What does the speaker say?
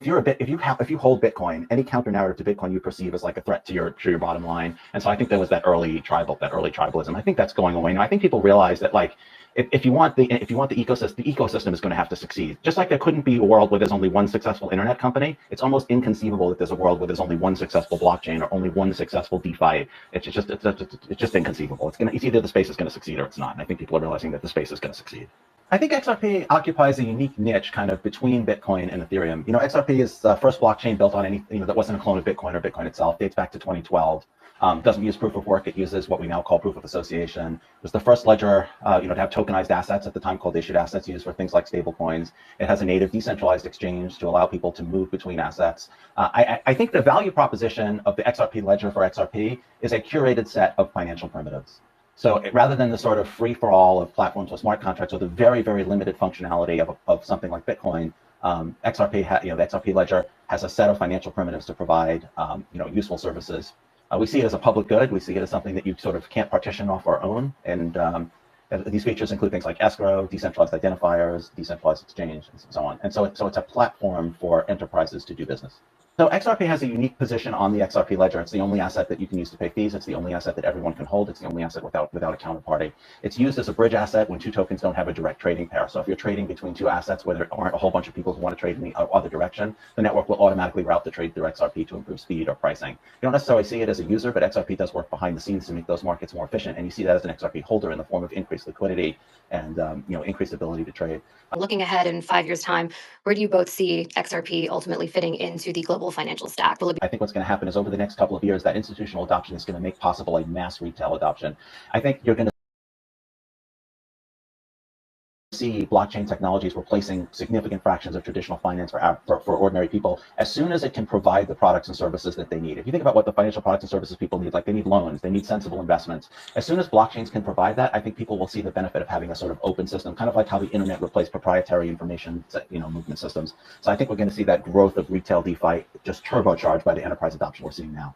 if you hold Bitcoin, any counter narrative to Bitcoin you perceive as like a threat to your bottom line. And so I think there was that early tribalism. I think that's going away now. I think people realize that like if you want the the ecosystem is going to have to succeed. Just like there couldn't be a world where there's only one successful internet company, it's almost inconceivable that there's a world where there's only one successful blockchain or only one successful DeFi. It's just inconceivable. It's either the space is going to succeed or it's not. And I think people are realizing that the space is going to succeed. I think XRP occupies a unique niche kind of between Bitcoin and Ethereum. XRP is the first blockchain built on any, that wasn't a clone of Bitcoin or Bitcoin itself. Dates back to 2012. Doesn't use proof of work. It uses what we now call proof of association. It was the first ledger, to have tokenized assets at the time called issued assets used for things like stable coins. It has a native decentralized exchange to allow people to move between assets. I think the value proposition of the XRP ledger for XRP is a curated set of financial primitives. So rather than the sort of free-for-all of platforms with smart contracts or the very, very limited functionality of something like Bitcoin, the XRP ledger has a set of financial primitives to provide, useful services. We see it as a public good. We see it as something that you sort of can't partition off or own. And these features include things like escrow, decentralized identifiers, decentralized exchange, and so on. And so it's a platform for enterprises to do business. So XRP has a unique position on the XRP ledger. It's the only asset that you can use to pay fees. It's the only asset that everyone can hold. It's the only asset without a counterparty. It's used as a bridge asset when two tokens don't have a direct trading pair. So if you're trading between two assets where there aren't a whole bunch of people who want to trade in the other direction, the network will automatically route the trade through XRP to improve speed or pricing. You don't necessarily see it as a user, but XRP does work behind the scenes to make those markets more efficient. And you see that as an XRP holder in the form of increased liquidity and increased ability to trade. Looking ahead in 5 years' time, where do you both see XRP ultimately fitting into the global financial stack? I think what's going to happen is over the next couple of years, that institutional adoption is going to make possible a mass retail adoption. I think you're going to see blockchain technologies replacing significant fractions of traditional finance for ordinary people as soon as it can provide the products and services that they need. If you think about what the financial products and services people need, like they need loans, they need sensible investments. As soon as blockchains can provide that, I think people will see the benefit of having a sort of open system, kind of like how the internet replaced proprietary information, movement systems. So I think we're going to see that growth of retail DeFi just turbocharged by the enterprise adoption we're seeing now.